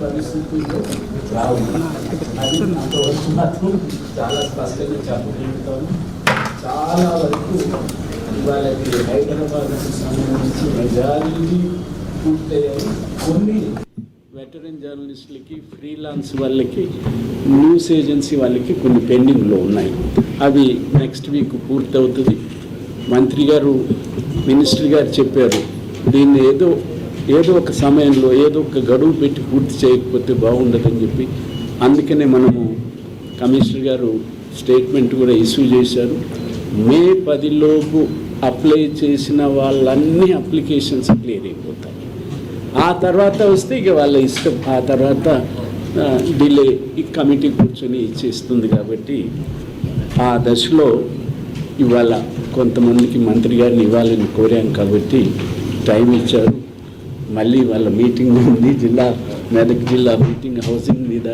పరిస్థితుల్లో చాలా స్పష్టంగా చెప్పగలుగుతాను. చాలా వరకు వాళ్ళకి హైదరాబాద్కి సంబంధించి మెజారిటీ పూర్తయ్యాయి. కొన్ని వెటరన్ జర్నలిస్టులకి, ఫ్రీలాన్స్ వాళ్ళకి, న్యూస్ ఏజెన్సీ వాళ్ళకి కొన్ని పెండింగ్లో ఉన్నాయి. అవి నెక్స్ట్ వీక్ పూర్తవుతుంది. మంత్రి గారు, మినిస్టర్ గారు చెప్పారు, దీన్ని ఏదో ఒక సమయంలో ఏదో ఒక గడువు పెట్టి పూర్తి చేయకపోతే బాగుండదని చెప్పి. అందుకనే మనము కమిషనర్ గారు స్టేట్మెంట్ కూడా ఇష్యూ చేశారు. మే 10 అప్లై చేసిన వాళ్ళన్ని అప్లికేషన్స్ క్లియర్ అయిపోతాయి. ఆ తర్వాత వస్తే ఇక వాళ్ళ ఇష్టం. ఆ తర్వాత డిలే ఈ కమిటీ కూర్చొని ఇచ్చేస్తుంది. కాబట్టి ఆ దశలో ఇవాళ కొంతమందికి మంత్రి గారిని ఇవ్వాలని కోరాం కాబట్టి టైం ఇచ్చారు. మళ్ళీ వాళ్ళ మీటింగ్ ఉంది, మెదక్ జిల్లా మీటింగ్ హౌసింగ్ మీద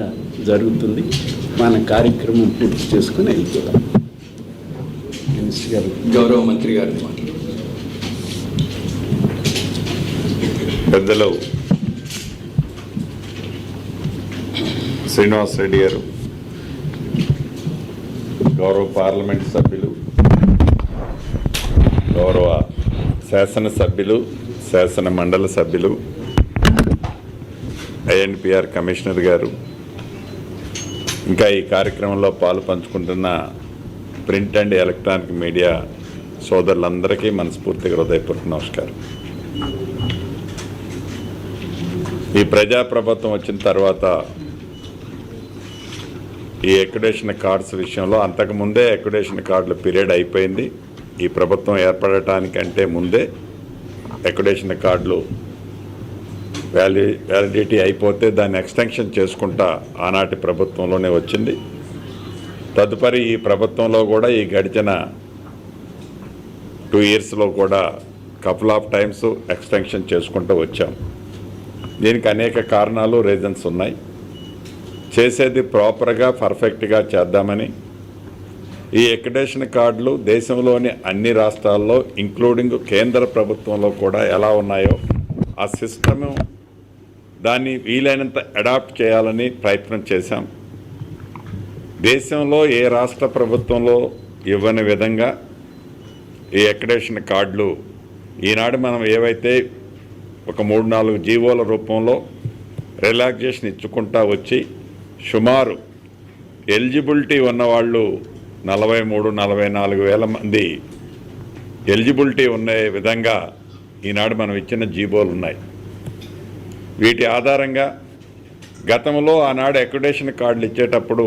జరుగుతుంది. మన కార్యక్రమం పూర్తి చేసుకుని వెళ్ళిపోతాం. మినిస్టర్ గారు, గౌరవ మంత్రి గారు, పెద్దలు శ్రీనివాస్ రెడ్డి గారు, గౌరవ పార్లమెంట్ సభ్యులు, గౌరవ శాసనసభ్యులు, శాసన మండలి సభ్యులు, ఐఎన్పిఆర్ కమిషనర్ గారు, ఇంకా ఈ కార్యక్రమంలో పాలు పంచుకుంటున్న ప్రింట్ అండ్ ఎలక్ట్రానిక్ మీడియా సోదరులందరికీ మనస్ఫూర్తిగా హృదయపూర్వక నమస్కారం. ఈ ప్రజాప్రభుత్వం వచ్చిన తర్వాత ఈ ఎక్యుడేషన్ కార్డ్స్ విషయంలో అంతకుముందే ఎక్యుడేషన్ కార్డుల పీరియడ్ అయిపోయింది. ఈ ప్రభుత్వం ఏర్పడటానికంటే ముందే ఎక్యుడేషన్ కార్డులు వ్యాలిడిటీ అయిపోతే దాన్ని ఎక్స్టెన్షన్ చేసుకుంటా ఆనాటి ప్రభుత్వంలోనే వచ్చింది. తదుపరి ఈ ప్రభుత్వంలో కూడా ఈ గడిచిన 2 yearsలో కూడా కపుల్ ఆఫ్ టైమ్స్ ఎక్స్టెన్షన్ చేసుకుంటూ వచ్చాం. దీనికి అనేక కారణాలు, రీజన్స్ ఉన్నాయి. చేసేది ప్రాపర్గా, పర్ఫెక్ట్గా చేద్దామని ఈ ఎక్యుడేషన్ కార్డులు దేశంలోని అన్ని రాష్ట్రాల్లో ఇంక్లూడింగ్ కేంద్ర ప్రభుత్వంలో కూడా ఎలా ఉన్నాయో ఆ సిస్టము దాన్ని వీలైనంత అడాప్ట్ చేయాలని ప్రయత్నం చేశాం. దేశంలో ఏ రాష్ట్ర ప్రభుత్వంలో ఇవ్వని విధంగా ఈ ఎక్యుడేషన్ కార్డులు ఈనాడు మనం ఏవైతే ఒక 3-4 జీవోల రూపంలో రిలాక్సేషన్ ఇచ్చుకుంటా వచ్చి సుమారు ఎలిజిబిలిటీ ఉన్నవాళ్ళు 43-44 వేల మంది ఎలిజిబిలిటీ ఉన్న విధంగా ఈనాడు మనం ఇచ్చిన జీవోలు ఉన్నాయి. వీటి ఆధారంగా గతంలో ఆనాడు ఎక్యుడేషన్ కార్డులు ఇచ్చేటప్పుడు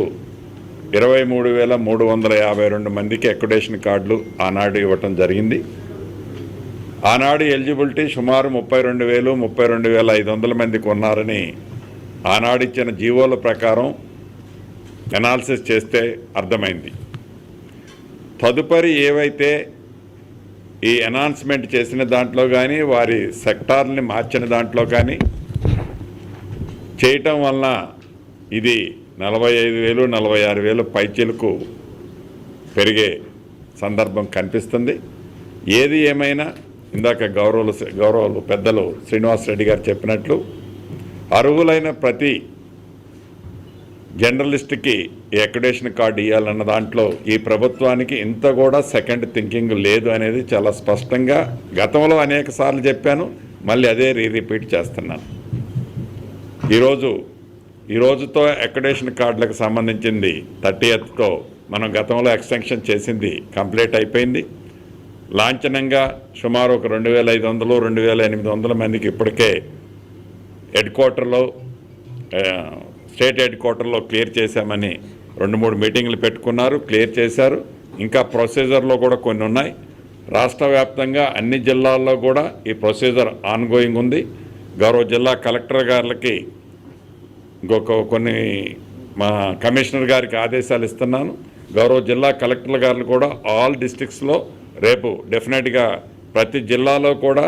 23,352 మందికి ఎక్యుడేషన్ కార్డులు ఆనాడు ఇవ్వటం జరిగింది. ఆనాడు ఎలిజిబిలిటీ సుమారు 32,500 మందికి ఉన్నారని ఆనాడు ఇచ్చిన జీవోల ప్రకారం అనాలిసిస్ చేస్తే అర్థమైంది. తదుపరి ఏవైతే ఈ అనౌన్స్మెంట్ చేసిన దాంట్లో కానీ వారి సెక్టార్ని మార్చిన దాంట్లో కానీ చేయటం వలన ఇది 45,000-46,000 పైచీలకు పెరిగే సందర్భం కనిపిస్తుంది. ఏది ఏమైనా ఇందాక గౌరవులు పెద్దలు శ్రీనివాస్ రెడ్డి గారు చెప్పినట్లు అర్హులైన ప్రతి జర్నలిస్ట్కి ఎక్యుడేషన్ కార్డు ఇవ్వాలన్న దాంట్లో ఈ ప్రభుత్వానికి ఇంత కూడా సెకండ్ థింకింగ్ లేదు అనేది చాలా స్పష్టంగా గతంలో అనేక సార్లు చెప్పాను. మళ్ళీ అదే రిపీట్ చేస్తున్నాను. ఈ రోజుతో ఎక్యుడేషన్ కార్డులకు సంబంధించింది 30th మనం గతంలో ఎక్స్టెన్షన్ చేసింది కంప్లీట్ అయిపోయింది. లాంఛనంగా సుమారు ఒక 2,500-2,800 మందికి ఇప్పటికే స్టేట్ హెడ్ క్వార్టర్లో క్లియర్ చేశామని 2-3 మీటింగ్లు పెట్టుకున్నారు, క్లియర్ చేశారు. ఇంకా ప్రొసీజర్లో కూడా కొన్ని ఉన్నాయి. రాష్ట్ర వ్యాప్తంగా అన్ని జిల్లాల్లో కూడా ఈ ప్రొసీజర్ ఆన్గోయింగ్ ఉంది. గౌరవ జిల్లా కలెక్టర్ గారికి కొన్ని మా కమిషనర్ గారికి ఆదేశాలు ఇస్తున్నాను. గౌరవ జిల్లా కలెక్టర్ గారు కూడా ఆల్ డిస్ట్రిక్ట్స్లో రేపు డెఫినెట్గా ప్రతి జిల్లాలో కూడా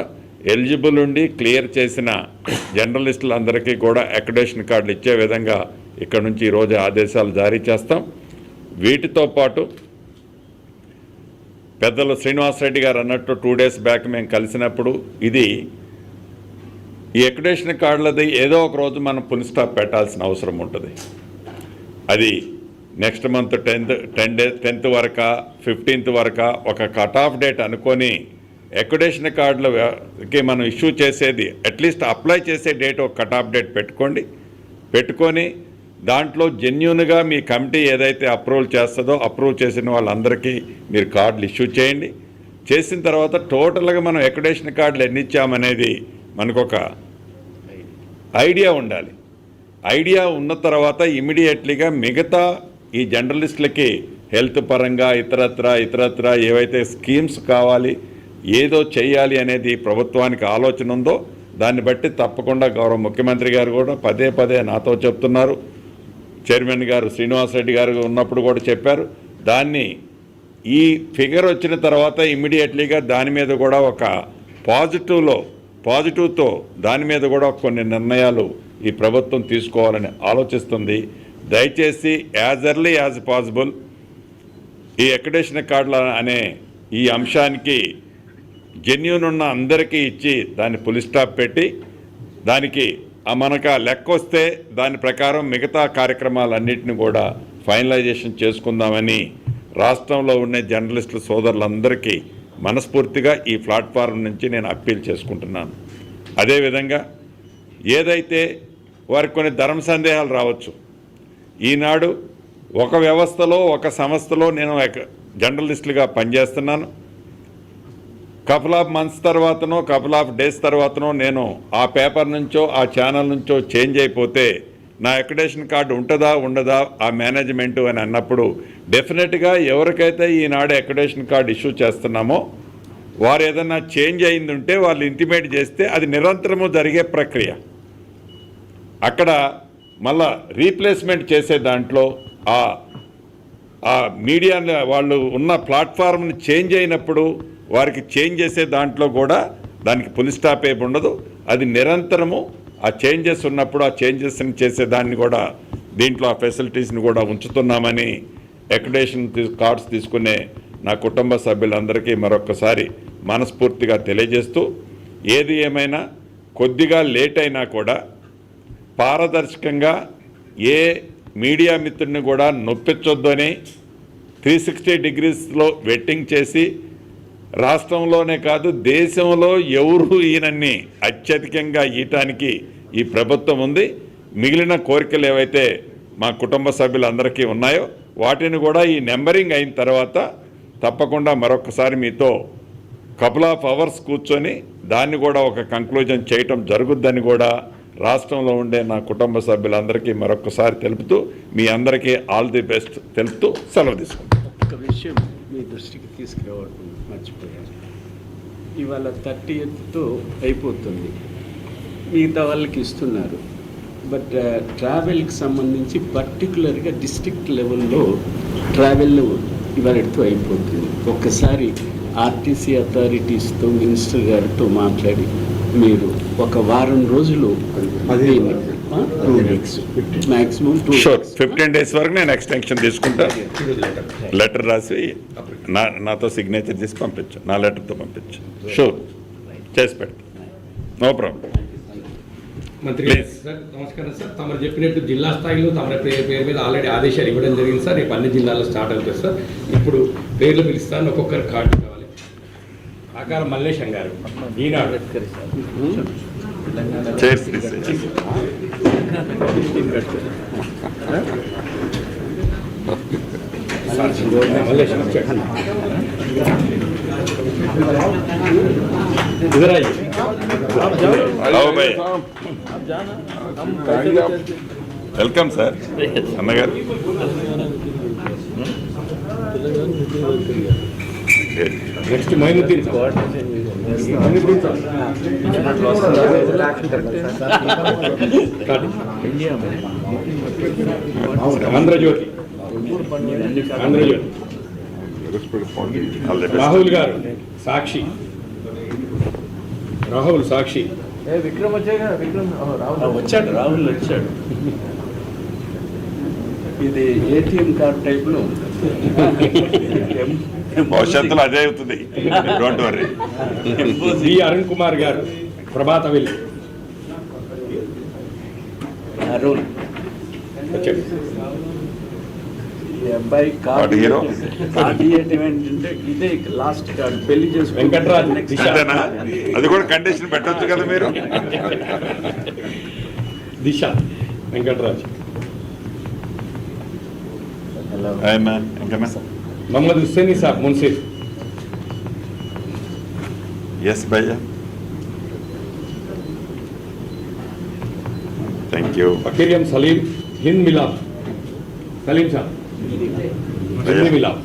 ఎలిజిబుల్ ఉండి క్లియర్ చేసిన జర్నలిస్టులందరికీ కూడా అక్రిడిటేషన్ కార్డులు ఇచ్చే విధంగా ఇక్కడ నుంచి ఈరోజు ఆదేశాలు జారీ చేస్తాం. వీటితో పాటు పెద్దలు శ్రీనివాసరెడ్డి గారు అన్నట్టు 2 days బ్యాక్ మేము కలిసినప్పుడు ఈ అక్రిడిటేషన్ కార్డులది ఏదో ఒక రోజు మనం ఫుల్ స్టాప్ పెట్టాల్సిన అవసరం ఉంటుంది. అది నెక్స్ట్ మంత్ 10th వరకు 15th వరకు ఒక కట్ ఆఫ్ డేట్ అనుకొని అక్రిడిటేషన్ కార్డులకి మనం ఇష్యూ చేసేది అట్లీస్ట్ అప్లై చేసే డేట్ ఒక కట్ ఆఫ్ డేట్ పెట్టుకొని దాంట్లో జెన్యూన్గా మీ కమిటీ ఏదైతే అప్రూవల్ చేస్తుందో అప్రూవ్ చేసిన వాళ్ళందరికీ మీరు కార్డులు ఇష్యూ చేయండి. చేసిన తర్వాత టోటల్గా మనం అక్రిడిటేషన్ కార్డులు ఎన్ని ఇచ్చామనేది మనకు ఒక ఐడియా ఉండాలి. ఐడియా ఉన్న తర్వాత ఇమీడియట్లీగా మిగతా ఈ జర్నలిస్టులకి హెల్త్ పరంగా ఇతరత్ర ఏవైతే స్కీమ్స్ కావాలి ఏదో చేయాలి అనేది ప్రభుత్వానికి ఆలోచన ఉందో దాన్ని బట్టి తప్పకుండా గౌరవ ముఖ్యమంత్రి గారు కూడా పదే నాతో చెప్తున్నారు. చైర్మన్ గారు శ్రీనివాసరెడ్డి గారు ఉన్నప్పుడు కూడా చెప్పారు. దాన్ని ఈ ఫిగర్ వచ్చిన తర్వాత ఇమ్మీడియట్లీగా దాని మీద కూడా ఒక పాజిటివ్తో దాని మీద కూడా కొన్ని నిర్ణయాలు ఈ ప్రభుత్వం తీసుకోవాలని ఆలోచిస్తుంది. దయచేసి యాజ్ ఎర్లీ యాజ్ పాసిబుల్ ఈ అక్రిడిటేషన్ కార్డుల అనే ఈ అంశానికి జెన్యూన్ ఉన్న అందరికీ ఇచ్చి దాన్ని ఫుల్ స్టాప్ పెట్టి దానికి మనకు లెక్క వస్తే దాని ప్రకారం మిగతా కార్యక్రమాలన్నింటినీ కూడా ఫైనలైజేషన్ చేసుకుందామని రాష్ట్రంలో ఉండే జర్నలిస్టుల సోదరులందరికీ మనస్ఫూర్తిగా ఈ ప్లాట్ఫారం నుంచి నేను అప్పీల్ చేసుకుంటున్నాను. అదేవిధంగా ఏదైతే వారికి కొన్ని ధర్మ సందేహాలు రావచ్చు, ఈనాడు ఒక వ్యవస్థలో ఒక సంస్థలో నేను జర్నలిస్టులుగా పనిచేస్తున్నాను. కపుల్ ఆఫ్ మంత్స్ తర్వాతనో కపుల్ ఆఫ్ డేస్ తర్వాతనో నేను ఆ పేపర్ నుంచో ఆ ఛానల్ నుంచో చేంజ్ అయిపోతే నా అక్రిడిటేషన్ కార్డు ఉంటుందా ఉండదా ఆ మేనేజ్మెంటు అని అన్నప్పుడు డెఫినెట్గా ఎవరికైతే ఈనాడు అక్రిడిటేషన్ కార్డు ఇష్యూ చేస్తున్నామో వారు ఏదన్నా చేంజ్ అయింది ఉంటే వాళ్ళు ఇంటిమేట్ చేస్తే అది నిరంతరము జరిగే ప్రక్రియ. అక్కడ మళ్ళా రీప్లేస్మెంట్ చేసే దాంట్లో ఆ మీడియా వాళ్ళు ఉన్న ప్లాట్ఫామ్ని చేంజ్ అయినప్పుడు వారికి చేంజ్ చేసే దాంట్లో కూడా దానికి ఫుల్ స్టాప్ ఏమి ఉండదు. అది నిరంతరము ఆ చేంజెస్ ఉన్నప్పుడు ఆ చేంజెస్ని చేసేదాన్ని కూడా దీంట్లో ఆ ఫెసిలిటీస్ని కూడా ఉంచుతున్నామని అక్రిడిటేషన్ కార్డ్స్ తీసుకునే నా కుటుంబ సభ్యులందరికీ మరొకసారి మనస్ఫూర్తిగా తెలియజేస్తూ ఏది ఏమైనా కొద్దిగా లేట్ అయినా కూడా పారదర్శకంగా ఏ మీడియా మిత్రుడిని కూడా నొప్పించొద్దు అని 360 degreesలో వెట్టింగ్ చేసి రాష్ట్రంలోనే కాదు దేశంలో ఎవరు ఈయనన్ని అత్యధికంగా ఈయటానికి ఈ ప్రభుత్వం ఉంది. మిగిలిన కోరికలు ఏవైతే మా కుటుంబ సభ్యులందరికీ ఉన్నాయో వాటిని కూడా ఈ నెంబరింగ్ అయిన తర్వాత తప్పకుండా మరొకసారి మీతో కపుల్ ఆఫ్ అవర్స్ కూర్చొని దాన్ని కూడా ఒక కంక్లూజన్ చేయటం జరుగుద్దని కూడా రాష్ట్రంలో ఉండే నా కుటుంబ సభ్యులందరికీ మరొకసారి తెలుపుతూ మీ అందరికీ ఆల్ ది బెస్ట్ తెలుపుతూ సెలవు తీసుకుంటాం. ఒక విషయం మీ దృష్టికి తీసుకురావడం మర్చిపోయాను. ఇవాళ 30th అయిపోతుంది, మిగతా వాళ్ళకి ఇస్తున్నారు. బట్ ట్రావెల్కి సంబంధించి పర్టికులర్గా డిస్ట్రిక్ట్ లెవెల్లో ట్రావెల్ ఇవాళతో అయిపోతుంది. ఒక్కసారి ఆర్టీసీ అథారిటీస్తో మినిస్టర్ గారితో మాట్లాడి మీరు ఒక వారం రోజులు 2 weeks మ్యాక్సిమం 15 days వరకు నేను ఎక్స్టెన్షన్ తీసుకుంటా. లెటర్ రాసి నాతో సిగ్నేచర్ చేసి పంపించు, నా లెటర్తో పంపించు. షూర్ చేసి పెడతా, నో ప్రాబ్లం. మంత్రి సార్ నమస్కారం సార్. తమరు చెప్పినట్టు జిల్లా స్థాయిలో తమ పేరు మీద ఆల్రెడీ ఆదేశాలు ఇవ్వడం జరిగింది సార్. రేపు అన్ని జిల్లాల్లో స్టార్ట్ అవుతుంది సార్. ఇప్పుడు పేర్లు పిలుస్తాను, ఒక్కొక్కరు కార్డు కావాలి. ఆకార మల్లేశం గారు ఈనాడు వెల్కమ్ సార్ అన్నగారు. నెక్స్ట్ మైనుద్దీన్ ఆంధ్రజ్యోతి రాహుల్ గారు సాక్షి, రాహుల్ సాక్షి విక్రమ్ వచ్చాడు, రాహుల్ వచ్చాడు. ఇది ఏటీఎం కార్డ్ టైప్లో భవిష్యత్తులో అదే అవుతుంది, డోంట్ వరీ. శ్రీ అరుణ్ కుమార్ గారు ప్రభాత వెళ్ళి అరుణ్ వచ్చాడు. ఈ అబ్బాయి వాడు హీరో. కార్డు ఏంటంటే ఇదే లాస్ట్ కార్డు పెళ్లి చేసుకుని వెంకట్రాజ్ దిశ. అంతేనా? అది కూడా కండిషన్ పెట్టొచ్చు కదా మీరు. దిశ వెంకట్రాజ్. ఆయన ఇంకనా? మొహమ్మద్ హుస్సేన్ సాబ్ మున్సిఫ్. ఎస్ భయ్యా, థ్యాంక్ యూ. ఫకీరియం సలీం హింద్ మిలాప్. సలీం సాబ్ హిందీ మిలాప్.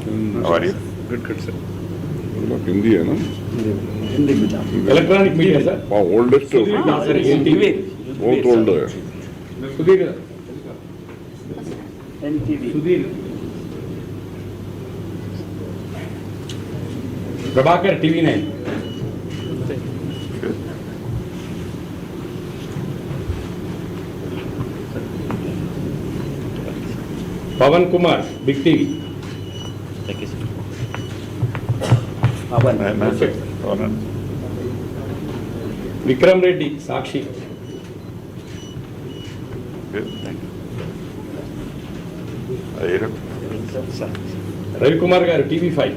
हिंदी है ना, హిందీ మీద electronic media sir. Oldest NTV. बहुत ओल्ड है. Sudheer NTV Sudheer. Prabhakar TV nine. Pavan Kumar big TV. Pavan అవునండి. విక్రమ్ రెడ్డి సాక్షి. అయ్యారు. రవికుమార్ గారు టీవీ5.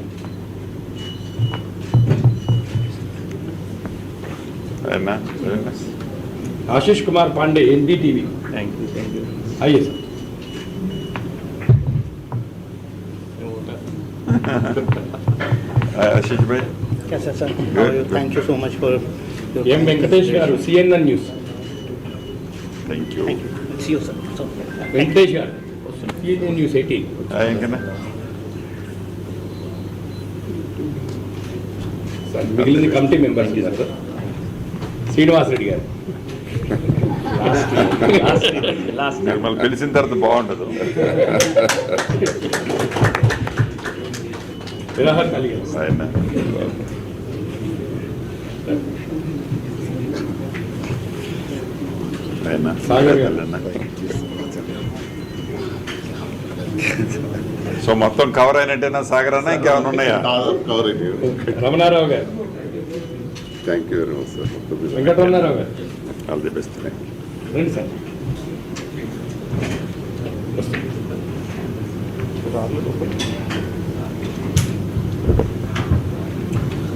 ఆయన Ashish Kumar Pandey NDTV. Thank you. అయ్యే సార్. ఆశీష్ భాయ్. Yes, sir. Good. Thank you so much for your ఎం వెంకటేష్ గారు CNN news. Thank you. Thank you. See you, sir. So, Venkatesh గారు CNN news 18. ఇంకనా? Sir మిగిలిన committee members ఉన్నారు sir. Srinivas Reddy గారు. లాస్ట్ మిమ్మల్ని పిలిచిన తర్వాత బాగుండదు. విరాహర్ అలీ గారు. ఆయన ఆయన సాగర్ గారు. సో మొత్తం కవర్ అయినట్టేనా సాగర్ అన్న? ఇంకేమైనా ఉన్నాయా? कवर है. Ramanarao garu. Thank you very much sir. Venkataramanarao garu. All the best. రండి సార్.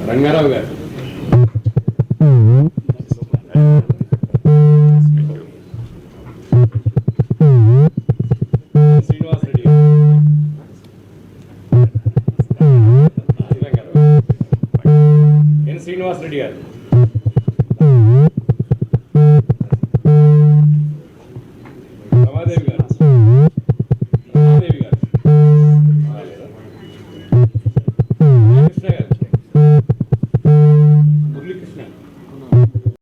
రంగారావు గారు. శ్రీనివాస్ రెడ్డి గారు. ఎన్ శ్రీనివాస్ రెడ్డి గారు. రమాదేవి గారు.